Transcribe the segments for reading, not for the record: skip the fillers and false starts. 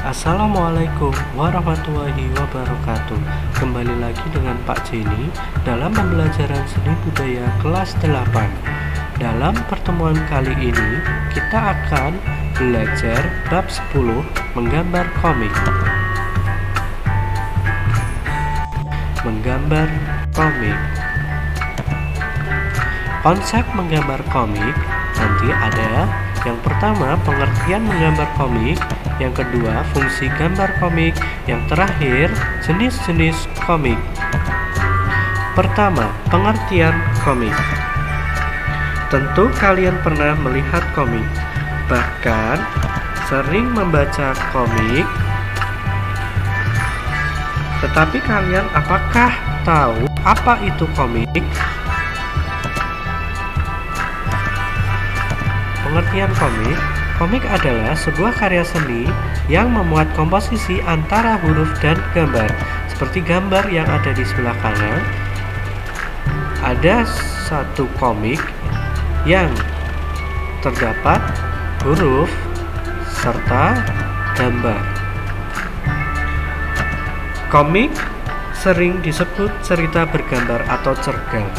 Assalamualaikum warahmatullahi wabarakatuh. Kembali lagi dengan Pak Jenny dalam pembelajaran seni budaya kelas 8. Dalam pertemuan kali ini kita akan belajar bab 10 menggambar komik. Menggambar komik. Konsep menggambar komik nanti ada yang pertama pengertian menggambar komik, yang kedua fungsi gambar komik, yang terakhir jenis-jenis komik. Pertama, pengertian komik. Tentu kalian pernah melihat komik, bahkan sering membaca komik. Tetapi kalian apakah tahu apa itu komik? Pengertian komik. Komik adalah sebuah karya seni yang memuat komposisi antara huruf dan gambar. Seperti gambar yang ada di sebelah kanan, ada satu komik yang terdapat huruf serta gambar. Komik sering disebut cerita bergambar atau cergam.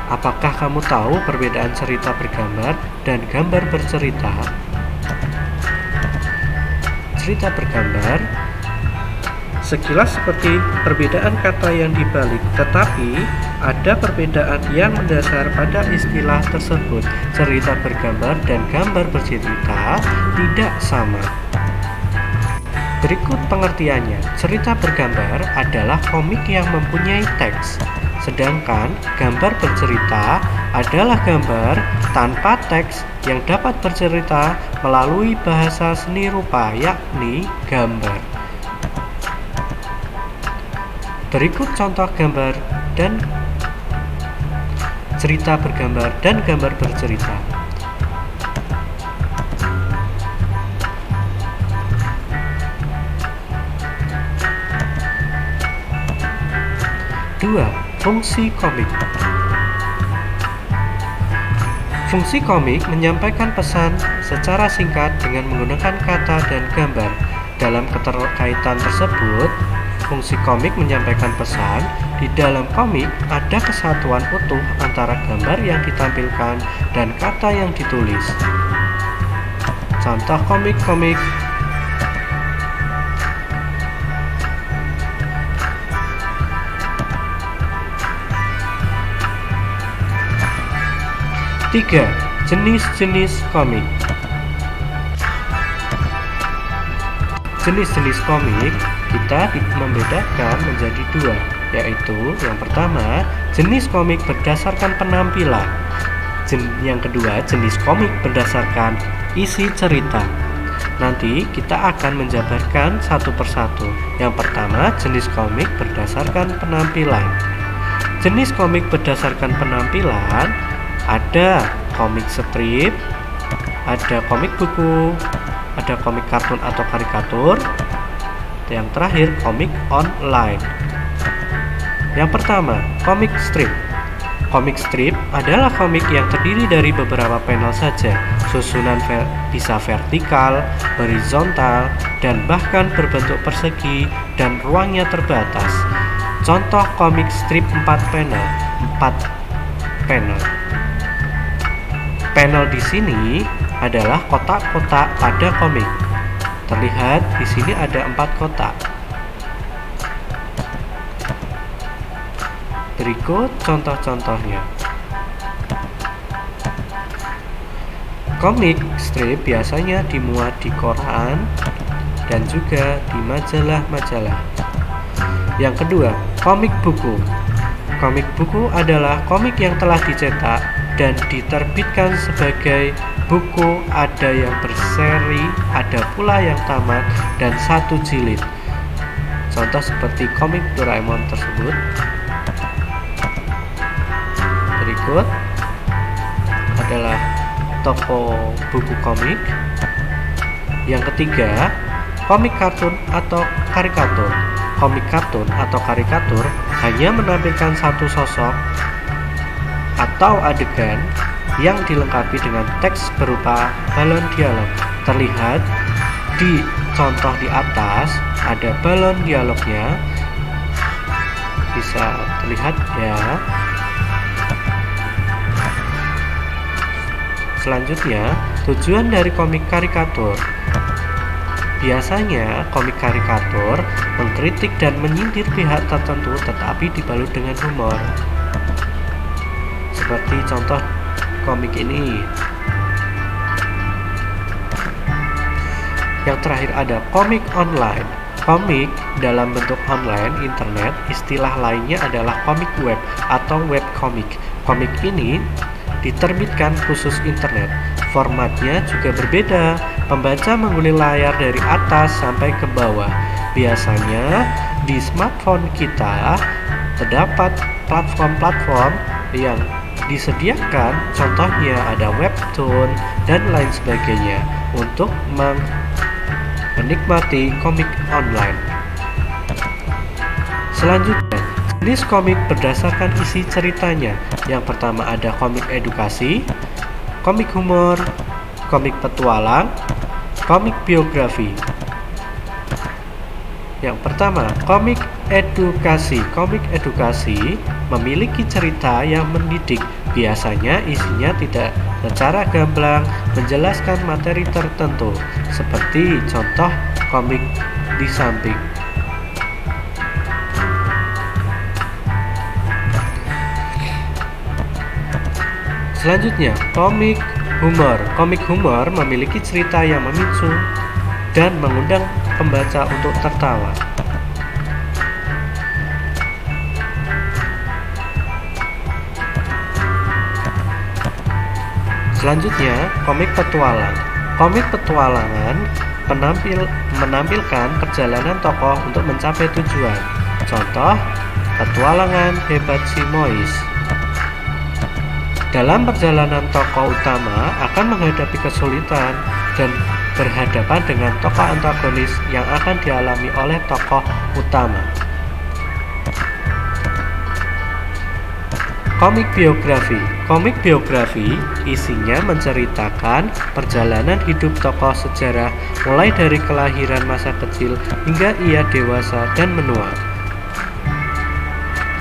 Apakah kamu tahu perbedaan cerita bergambar dan gambar bercerita? Cerita bergambar sekilas seperti perbedaan kata yang dibalik, tetapi ada perbedaan yang mendasar pada istilah tersebut. Cerita bergambar dan gambar bercerita tidak sama. Berikut pengertiannya. Cerita bergambar adalah komik yang mempunyai teks, sedangkan gambar bercerita adalah gambar tanpa teks yang dapat bercerita melalui bahasa seni rupa, yakni gambar. Berikut contoh gambar dan cerita bergambar dan gambar bercerita. Dua, fungsi komik. Fungsi komik menyampaikan pesan secara singkat dengan menggunakan kata dan gambar. Dalam keterkaitan tersebut, fungsi komik menyampaikan pesan. Di dalam komik ada kesatuan utuh antara gambar yang ditampilkan dan kata yang ditulis. Contoh komik-komik. Tiga, jenis-jenis komik. Jenis-jenis komik kita membedakan menjadi dua, yaitu yang pertama, jenis komik berdasarkan penampilan. Yang kedua, jenis komik berdasarkan isi cerita. Nanti kita akan menjabarkan satu persatu. Yang pertama, jenis komik berdasarkan penampilan. Jenis komik berdasarkan penampilan ada komik strip, ada komik buku, ada komik kartun atau karikatur, yang terakhir komik online. Yang pertama, komik strip. Komik strip adalah komik yang terdiri dari beberapa panel saja. Susunan bisa vertikal, horizontal, dan bahkan berbentuk persegi dan ruangnya terbatas. Contoh komik strip 4 panel. Panel di sini adalah kotak-kotak pada komik. Terlihat di sini ada 4 kotak. Berikut contoh-contohnya. Komik strip biasanya dimuat di koran dan juga di majalah-majalah. Yang kedua, komik buku. Komik buku adalah komik yang telah dicetak dan diterbitkan sebagai buku, ada yang berseri, ada pula yang tamat, dan 1 jilid. Contoh seperti komik Doraemon tersebut. Berikut adalah toko buku komik. Yang ketiga, komik kartun atau karikatur. Komik kartun atau karikatur hanya menampilkan satu sosok atau adegan yang dilengkapi dengan teks berupa balon dialog. Terlihat di contoh di atas ada balon dialognya, bisa terlihat ya. Selanjutnya, tujuan dari komik karikatur. Biasanya komik karikatur mengkritik dan menyindir pihak tertentu tetapi dibalut dengan humor. Seperti contoh komik ini. Yang terakhir ada komik online. Komik dalam bentuk online internet, istilah lainnya adalah komik web atau webkomik. Komik ini diterbitkan khusus internet. Formatnya juga berbeda. Pembaca mengulik layar dari atas sampai ke bawah. Biasanya di smartphone kita terdapat platform-platform yang disediakan, contohnya ada webtoon dan lain sebagainya untuk menikmati komik online. Selanjutnya, jenis komik berdasarkan isi ceritanya. Yang pertama ada komik edukasi, komik humor, komik petualang, komik biografi. Yang pertama, komik edukasi. Komik edukasi memiliki cerita yang mendidik. Biasanya isinya tidak secara gamblang menjelaskan materi tertentu, seperti contoh komik di samping. Selanjutnya, komik humor. Komik humor memiliki cerita yang memicu dan mengundang pembaca untuk tertawa. Selanjutnya, komik petualang. Komik petualangan menampilkan perjalanan tokoh untuk mencapai tujuan. Contoh, petualangan hebat si Mois. Dalam perjalanan tokoh utama akan menghadapi kesulitan dan berhadapan dengan tokoh antagonis yang akan dialami oleh tokoh utama. Komik biografi. Komik biografi isinya menceritakan perjalanan hidup tokoh sejarah mulai dari kelahiran masa kecil hingga ia dewasa dan menua.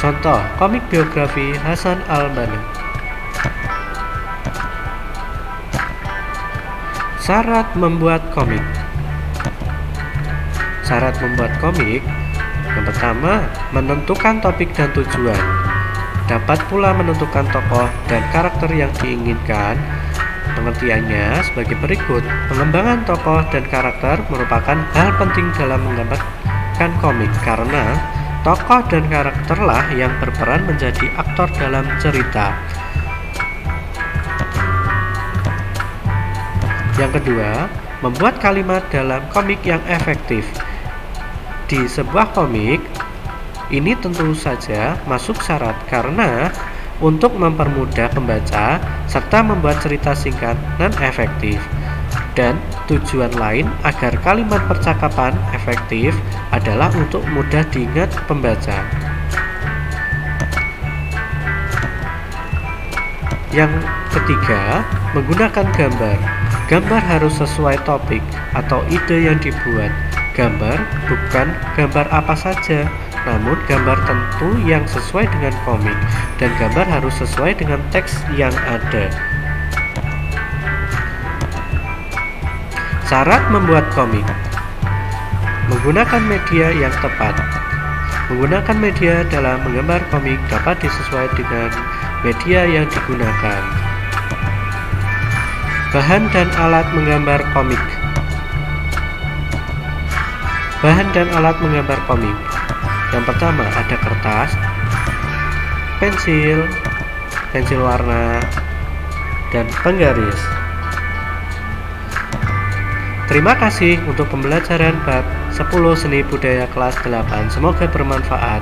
Contoh, komik biografi Hasan al-Banna. Syarat membuat komik. Syarat membuat komik, yang pertama, menentukan topik dan tujuan. Dapat pula menentukan tokoh dan karakter yang diinginkan. Pengertiannya sebagai berikut. Pengembangan tokoh dan karakter merupakan hal penting dalam menggambarkan komik karena tokoh dan karakterlah yang berperan menjadi aktor dalam cerita. Yang kedua, membuat kalimat dalam komik yang efektif. Di sebuah komik, ini tentu saja masuk syarat karena untuk mempermudah pembaca serta membuat cerita singkat dan efektif. Dan tujuan lain agar kalimat percakapan efektif adalah untuk mudah diingat pembaca. Yang ketiga, menggunakan gambar. Gambar harus sesuai topik atau ide yang dibuat. Gambar bukan gambar apa saja, namun gambar tentu yang sesuai dengan komik, dan gambar harus sesuai dengan teks yang ada. Syarat membuat komik. Menggunakan media yang tepat. Menggunakan media dalam menggambar komik dapat disesuaikan dengan media yang digunakan. Bahan dan alat menggambar komik. Bahan dan alat menggambar komik. Yang pertama ada kertas, pensil warna, dan penggaris. Terima kasih untuk pembelajaran bab 10 Seni Budaya kelas 8. Semoga bermanfaat.